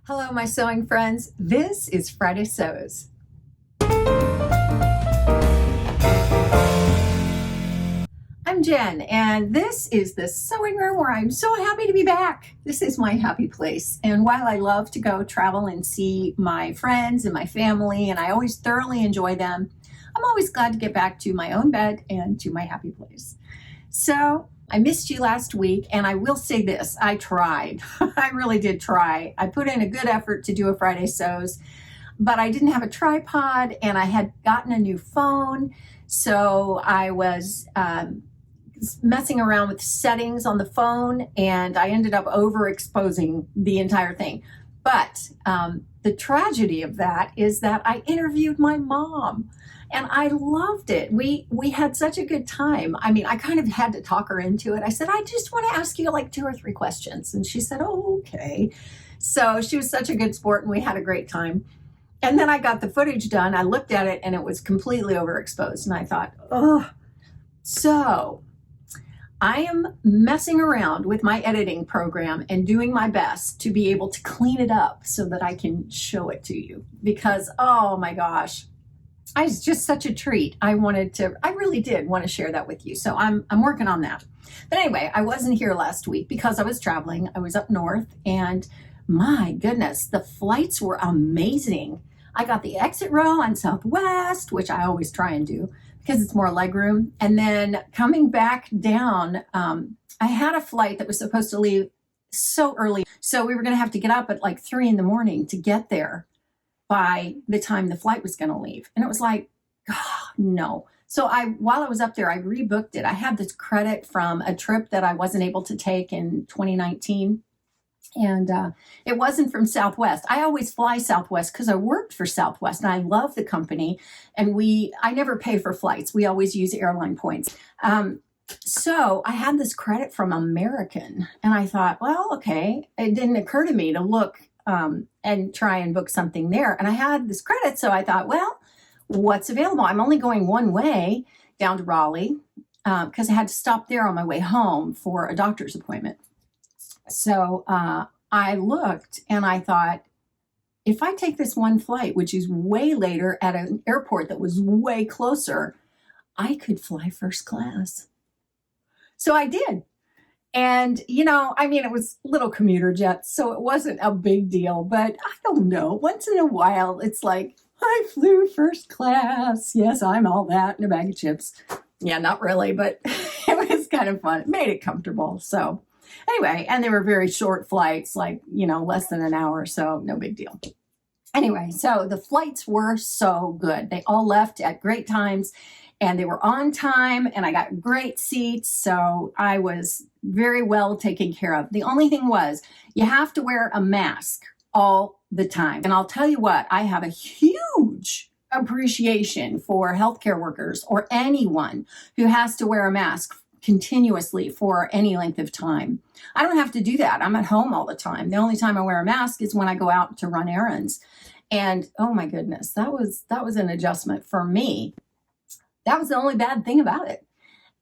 Hello, my sewing friends. This is Friday Sews. I'm Jen, and this is the sewing room where I'm so happy to be back. This is my happy place. And while I love to go travel and see my friends and my family, and I always thoroughly enjoy them, I'm always glad to get back to my own bed and to my happy place. So I missed you last week, and I will say this, I tried. I really did try. I put in a good effort to do a Friday Sews, but I didn't have a tripod, and I had gotten a new phone, so I was messing around with settings on the phone, and I ended up overexposing the entire thing. But the tragedy of that is that I interviewed my mom, and I loved it. We had such a good time. I mean, I kind of had to talk her into it. I said, I just want to ask you like 2 or 3 questions. And she said, oh, okay. So she was such a good sport, and we had a great time. And then I got the footage done. I looked at it, and it was completely overexposed. And I thought, oh, so I am messing around with my editing program and doing my best to be able to clean it up so that I can show it to you. Because, oh my gosh, it's just such a treat. I really did want to share that with you. So I'm working on that. But anyway, I wasn't here last week because I was traveling. I was up north, and my goodness, the flights were amazing. I got the exit row on Southwest, which I always try and do because it's more legroom. And then coming back down, I had a flight that was supposed to leave so early. So we were going to have to get up at like 3 a.m. to get there by the time the flight was going to leave. And it was like, oh, no. So while I was up there, I rebooked it. I had this credit from a trip that I wasn't able to take in 2019. And it wasn't from Southwest. I always fly Southwest because I worked for Southwest and I love the company. And I never pay for flights. We always use airline points. So I had this credit from American, and I thought, well, okay. It didn't occur to me to look and try and book something there. And I had this credit, so I thought, well, what's available? I'm only going one way down to Raleigh because I had to stop there on my way home for a doctor's appointment. So I looked and I thought, if I take this one flight, which is way later at an airport that was way closer, I could fly first class. So I did. And, it was little commuter jets, so it wasn't a big deal. But I don't know, once in a while, it's like, I flew first class. Yes, I'm all that in a bag of chips. Yeah, not really, but it was kind of fun. It made it comfortable. So anyway, and they were very short flights, like, less than an hour, so no big deal. Anyway, so the flights were so good. They all left at great times, and they were on time, and I got great seats, so I was very well taken care of. The only thing was, you have to wear a mask all the time. And I'll tell you what, I have a huge appreciation for healthcare workers or anyone who has to wear a mask continuously for any length of time. I don't have to do that. I'm at home all the time. The only time I wear a mask is when I go out to run errands. And oh my goodness, that was an adjustment for me. That was the only bad thing about it.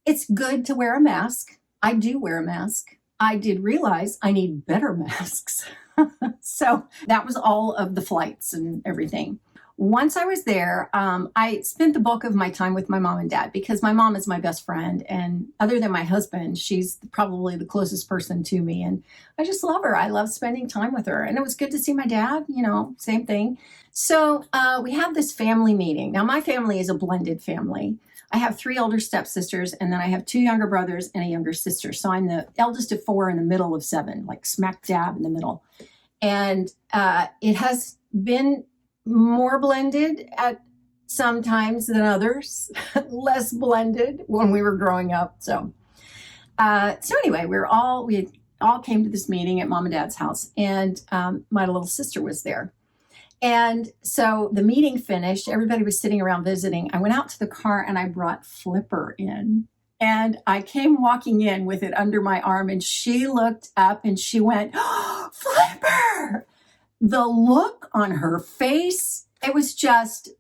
It's good to wear a mask. I do wear a mask. I did realize I need better masks. So that was all of the flights and everything. Once I was there, I spent the bulk of my time with my mom and dad because my mom is my best friend. And other than my husband, she's probably the closest person to me. And I just love her. I love spending time with her. And it was good to see my dad, same thing. So we had this family meeting. Now, my family is a blended family. I have 3 older stepsisters, and then I have 2 younger brothers and a younger sister. So I'm the eldest of 4 in the middle of 7, like smack dab in the middle. And it has been more blended at some times than others, less blended when we were growing up. So anyway, we all came to this meeting at mom and dad's house, and my little sister was there. And so the meeting finished, everybody was sitting around visiting. I went out to the car and I brought Flipper in. And I came walking in with it under my arm, and she looked up and she went, oh, Flipper! The look on her face, it was just,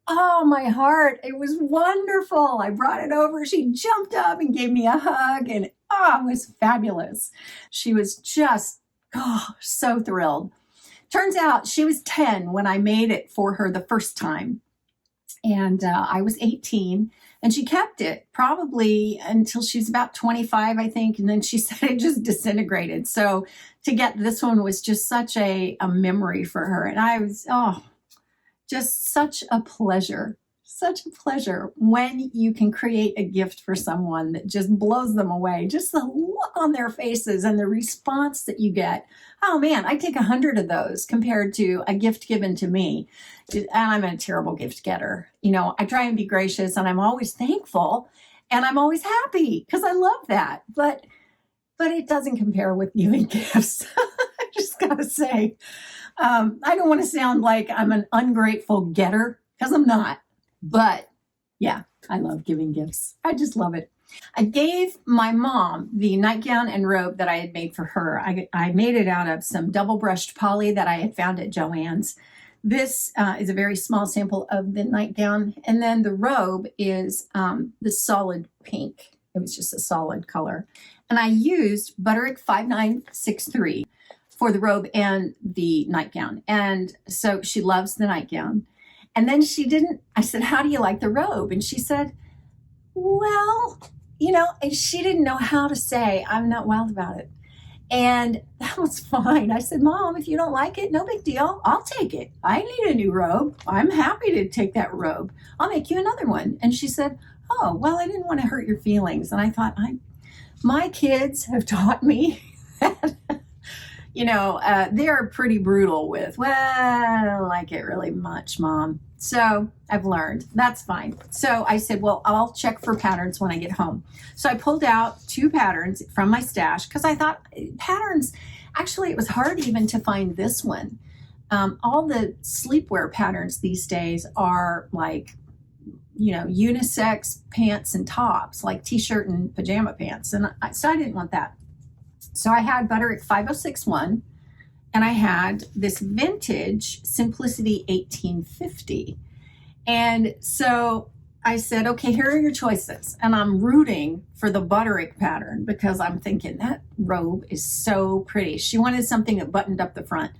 oh, my heart. It was wonderful. I brought it over. She jumped up and gave me a hug, and it was fabulous. She was just, so thrilled. Turns out she was 10 when I made it for her the first time. And I was 18, and she kept it probably until she was about 25, I think. And then she said it just disintegrated. So to get this one was just such a memory for her. And I was, just such a pleasure when you can create a gift for someone that just blows them away. Just the look on their faces and the response that you get. Oh man, I take 100 of those compared to a gift given to me. And I'm a terrible gift getter. You know, I try and be gracious, and I'm always thankful, and I'm always happy because I love that. But it doesn't compare with giving gifts. I just gotta say, I don't want to sound like I'm an ungrateful getter, because I'm not. But yeah, I love giving gifts. I just love it. I gave my mom the nightgown and robe that I had made for her. I made it out of some double brushed poly that I had found at Joann's. This is a very small sample of the nightgown. And then the robe is the solid pink. It was just a solid color. And I used Butterick 5963 for the robe and the nightgown. And so she loves the nightgown. And then I said, how do you like the robe? And she said, well, you know, and she didn't know how to say, I'm not wild about it. And that was fine. I said, Mom, if you don't like it, no big deal. I'll take it. I need a new robe. I'm happy to take that robe. I'll make you another one. And she said, oh, well, I didn't want to hurt your feelings. And I thought, my kids have taught me that, you know, they're pretty brutal with, well, I don't like it really much, Mom. So I've learned. That's fine. So I said, well, I'll check for patterns when I get home. So I pulled out 2 patterns from my stash because I thought patterns, actually, it was hard even to find this one. All the sleepwear patterns these days are like, you know, unisex pants and tops, like t-shirt and pajama pants. And so I didn't want that. So I had Butterick 5061, and I had this vintage Simplicity 1850. And so I said, okay, here are your choices. And I'm rooting for the Butterick pattern because I'm thinking that robe is so pretty. She wanted something that buttoned up the front.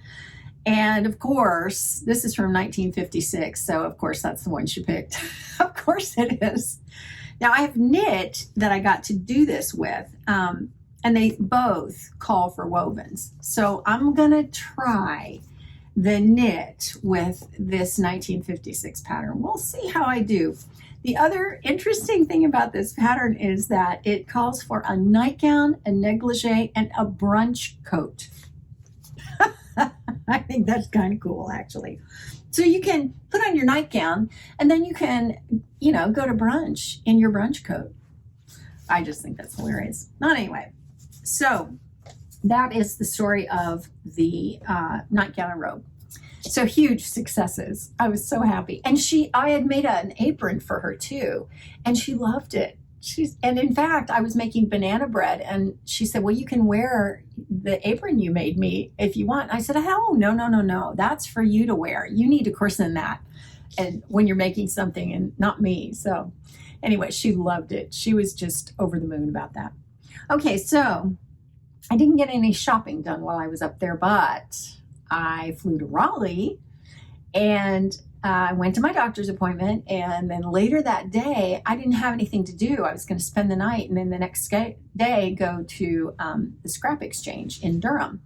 And of course, this is from 1956. So of course, that's the one she picked. Of course it is. Now I have knit that I got to do this with. And they both call for wovens. So I'm gonna try the knit with this 1956 pattern. We'll see how I do. The other interesting thing about this pattern is that it calls for a nightgown, a negligee, and a brunch coat. I think that's kind of cool, actually. So you can put on your nightgown, and then you can, you know, go to brunch in your brunch coat. I just think that's hilarious. Not anyway. So that is the story of the nightgown and robe. So huge successes. I was so happy. And I had made an apron for her too, and she loved it. And in fact, I was making banana bread, and she said, well, you can wear the apron you made me if you want. I said, oh, no. That's for you to wear. You need to christen that. And when you're making something, and not me. So anyway, she loved it. She was just over the moon about that. Okay, so I didn't get any shopping done while I was up there, but I flew to Raleigh, and I went to my doctor's appointment, and then later that day, I didn't have anything to do. I was going to spend the night, and then the next day go to the scrap exchange in Durham.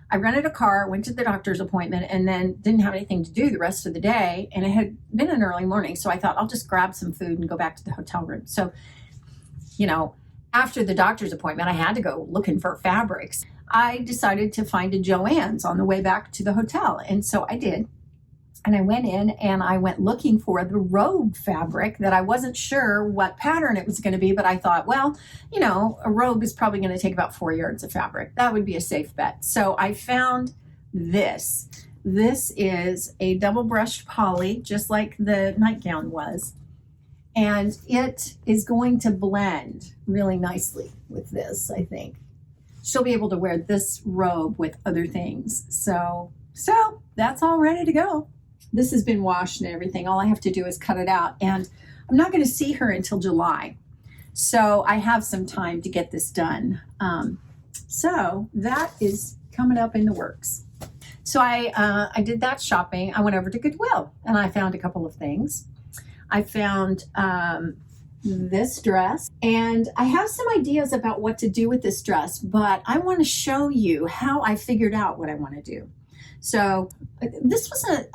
I rented a car, went to the doctor's appointment, and then didn't have anything to do the rest of the day, and it had been an early morning, so I thought I'll just grab some food and go back to the hotel room. So, you know, after the doctor's appointment, I had to go looking for fabrics. I decided to find a Joann's on the way back to the hotel, and so I did. And I went in and I went looking for the robe fabric that I wasn't sure what pattern it was going to be, but I thought, well, you know, a robe is probably going to take about 4 yards of fabric. That would be a safe bet. So I found this. This is a double brushed poly, just like the nightgown was. And it is going to blend really nicely with this, I think. She'll be able to wear this robe with other things. So that's all ready to go. This has been washed and everything. All I have to do is cut it out. And I'm not going to see her until July. So I have some time to get this done. So that is coming up in the works. So I did that shopping. I went over to Goodwill and I found a couple of things. I found this dress, and I have some ideas about what to do with this dress, but I want to show you how I figured out what I want to do. So this was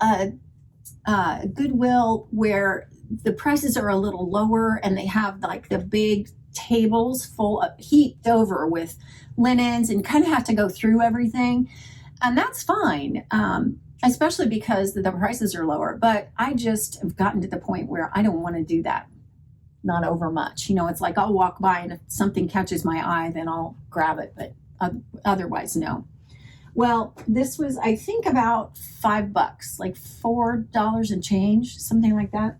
a Goodwill where the prices are a little lower, and they have like the big tables full of heaped over with linens, and kind of have to go through everything. And that's fine, especially because the prices are lower. But I just have gotten to the point where I don't want to do that. Not over much. You know, it's like I'll walk by and if something catches my eye, then I'll grab it. But otherwise, no. Well, this was, I think, about $5, like $4 and change, something like that.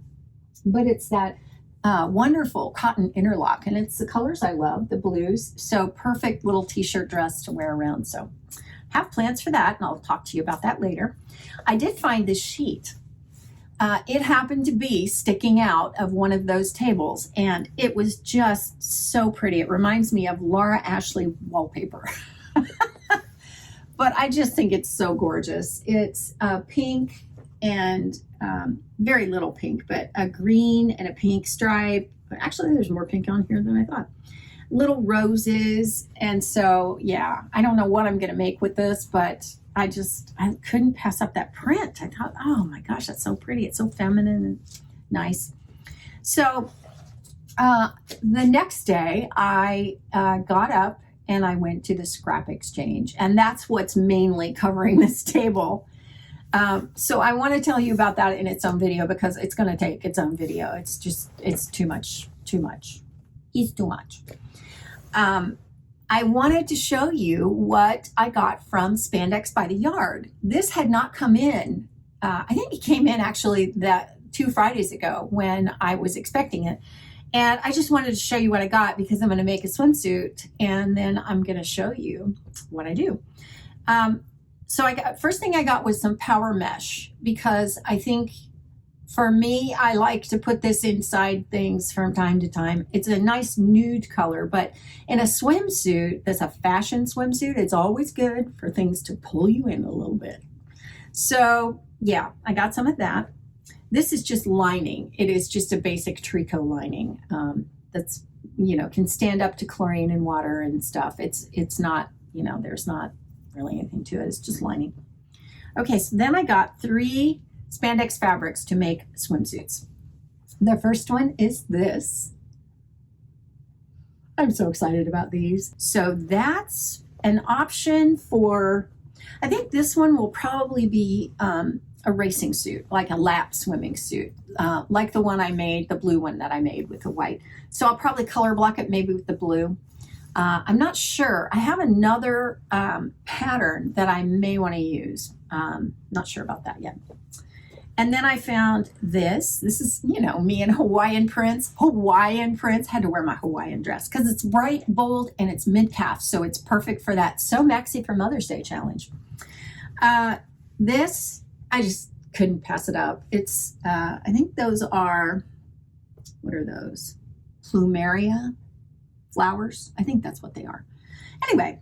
But it's that wonderful cotton interlock. And it's the colors I love, the blues. So perfect little t-shirt dress to wear around. So have plans for that, and I'll talk to you about that later. I did find this sheet. It happened to be sticking out of one of those tables, and it was just so pretty. It reminds me of Laura Ashley wallpaper. But I just think it's so gorgeous. It's pink and very little pink, but a green and a pink stripe. Actually, there's more pink on here than I thought. Little roses. And so, yeah, I don't know what I'm going to make with this, but I couldn't pass up that print. I thought, oh my gosh, that's so pretty. It's so feminine and nice. So the next day I got up and I went to the scrap exchange, and that's what's mainly covering this table. So I want to tell you about that in its own video, because it's going to take its own video. It's too much. It's too much. I wanted to show you what I got from Spandex by the Yard. This had not come in. I think it came in actually 2 Fridays ago when I was expecting it. And I just wanted to show you what I got, because I'm going to make a swimsuit and then I'm going to show you what I do. So first thing I got was some power mesh, because I think for me, I like to put this inside things from time to time. It's a nice nude color, but in a swimsuit, that's a fashion swimsuit, it's always good for things to pull you in a little bit. So yeah, I got some of that. This is just lining. It is just a basic tricot lining that's, can stand up to chlorine and water and stuff. It's not, there's not really anything to it. It's just lining. Okay, so then I got 3 Spandex fabrics to make swimsuits. The first one is this. I'm so excited about these. So that's an option for, I think this one will probably be a racing suit, like a lap swimming suit, like the one I made, the blue one that I made with the white. So I'll probably color block it maybe with the blue. I'm not sure. I have another pattern that I may want to use. Not sure about that yet. And then I found this. This is, me in Hawaiian prints. Had to wear my Hawaiian dress because it's bright, bold, and it's mid-calf. So it's perfect for that So Maxi for Mother's Day challenge. This, I just couldn't pass it up. It's, I think those are, what are those? Plumeria flowers. I think that's what they are. Anyway,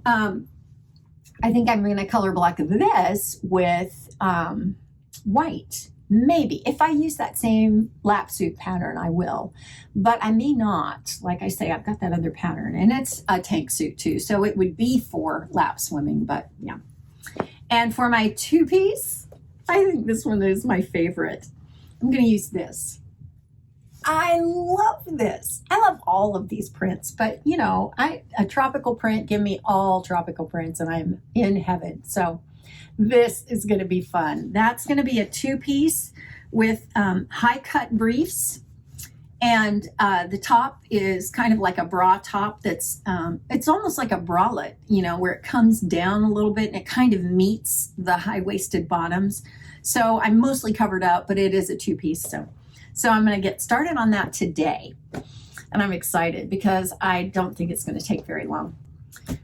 I think I'm going to color block this with white. Maybe. If I use that same lap suit pattern, I will. But I may not. Like I say, I've got that other pattern. And it's a tank suit too. So it would be for lap swimming. But yeah. And for my 2-piece, I think this one is my favorite. I'm going to use this. I love this. I love all of these prints. But, a tropical print, give me all tropical prints and I'm in heaven. So this is going to be fun. That's going to be a 2-piece with high cut briefs, and the top is kind of like a bra top. That's it's almost like a bralette, where it comes down a little bit and it kind of meets the high waisted bottoms. So I'm mostly covered up, but it is a 2-piece. So I'm going to get started on that today, and I'm excited because I don't think it's going to take very long.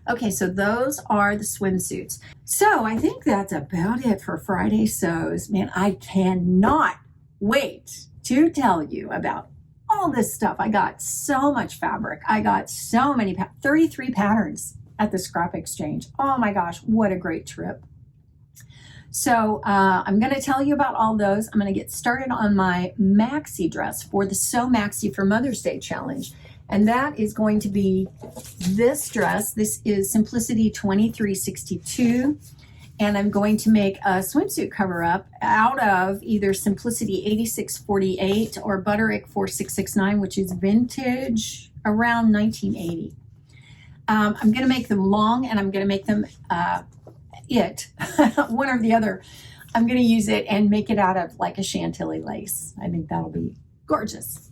Okay, so those are the swimsuits. So I think that's about it for Friday Sews. Man, I cannot wait to tell you about all this stuff. I got so much fabric. I got so many, 33 patterns at the scrap exchange. Oh my gosh, what a great trip. So I'm going to tell you about all those. I'm going to get started on my maxi dress for the Sew Maxi for Mother's Day challenge. And that is going to be this dress. This is Simplicity 2362. And I'm going to make a swimsuit cover-up out of either Simplicity 8648 or Butterick 4669, which is vintage around 1980. I'm going to make them long, and I'm going to make them one or the other. I'm going to use it and make it out of like a Chantilly lace. I think that'll be gorgeous.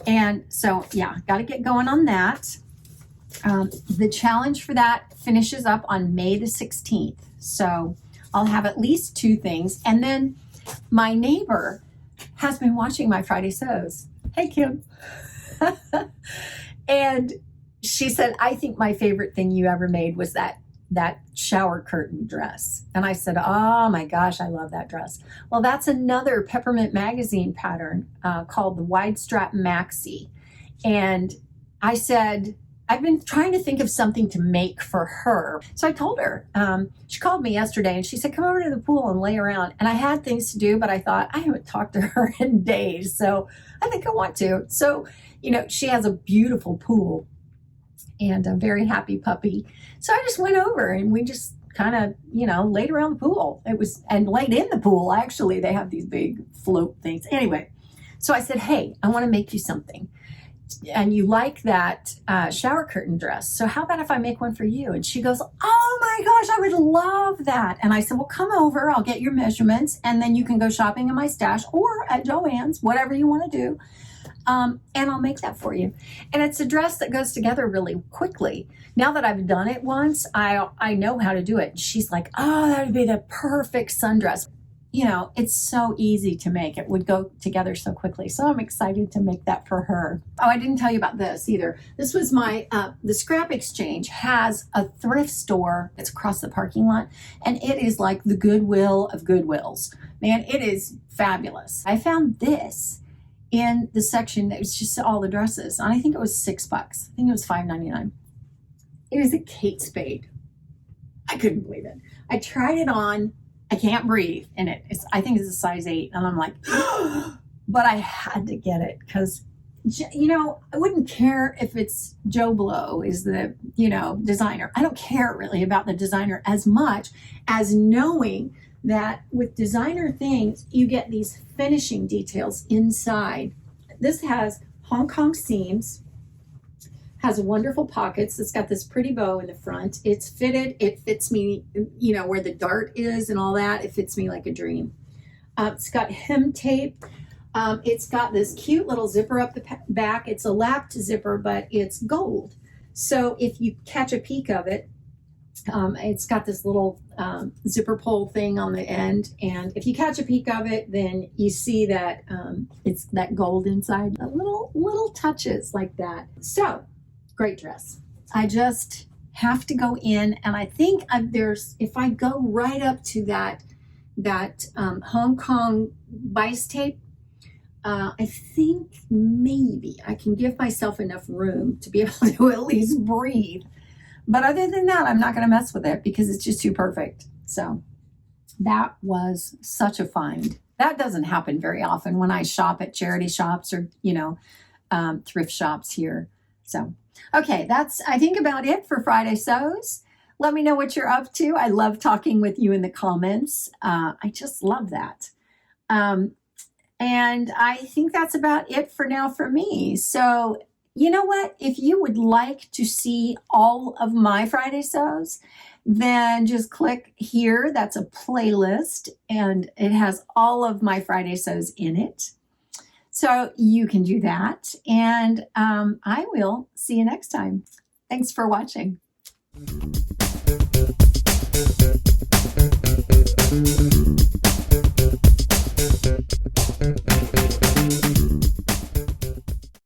And so, yeah, got to get going on that. The challenge for that finishes up on May the 16th. So I'll have at least 2 things. And then my neighbor has been watching my Friday Sews. Hey, Kim. And she said, I think my favorite thing you ever made was that shower curtain dress. And I said, oh my gosh, I love that dress. Well, that's another Peppermint Magazine pattern called the Wide Strap Maxi. And I said, I've been trying to think of something to make for her. So I told her, she called me yesterday and she said, come over to the pool and lay around. And I had things to do, but I thought I haven't talked to her in days. So I think I want to. So, she has a beautiful pool and a very happy puppy. So I just went over and we just kind of, laid around the pool. And laid in the pool, actually. They have these big float things. Anyway, so I said, hey, I want to make you something. And you like that shower curtain dress. So how about if I make one for you? And she goes, oh my gosh, I would love that. And I said, well, come over. I'll get your measurements. And then you can go shopping in my stash or at Joann's, whatever you want to do. And I'll make that for you. And it's a dress that goes together really quickly. Now that I've done it once, I know how to do it. She's like, oh, that would be the perfect sundress. It's so easy to make. It would go together so quickly. So I'm excited to make that for her. Oh, I didn't tell you about this either. This was my, the Scrap Exchange has a thrift store that's across the parking lot. And it is like the Goodwill of Goodwills. Man, it is fabulous. I found this in the section that was just all the dresses. And I think it was $6. I think it was $5.99. It was a Kate Spade. I couldn't believe it. I tried it on. I can't breathe in it. I think it's a size 8. And I'm like, but I had to get it because, I wouldn't care if it's Joe Blow is the, designer. I don't care really about the designer as much as knowing that with designer things, you get these finishing details inside. This has Hong Kong seams, has wonderful pockets. It's got this pretty bow in the front. It's fitted. It fits me, where the dart is and all that. It fits me like a dream. It's got hem tape. It's got this cute little zipper up the back. It's a lapped zipper, but it's gold. So if you catch a peek of it, it's got this little zipper pull thing on the end. And if you catch a peek of it, then you see that it's that gold inside. Little touches like that. So, great dress. I just have to go in, and I think if I go right up to that Hong Kong bias tape, I think maybe I can give myself enough room to be able to at least breathe. But other than that, I'm not going to mess with it because it's just too perfect. So that was such a find. That doesn't happen very often when I shop at charity shops or, thrift shops here. So, okay, that's, I think, about it for Friday Sews. Let me know what you're up to. I love talking with you in the comments. I just love that. And I think that's about it for now for me. So, you know what? If you would like to see all of my Friday Sews, then just click here. That's a playlist, and it has all of my Friday Sews in it. So you can do that. And I will see you next time. Thanks for watching.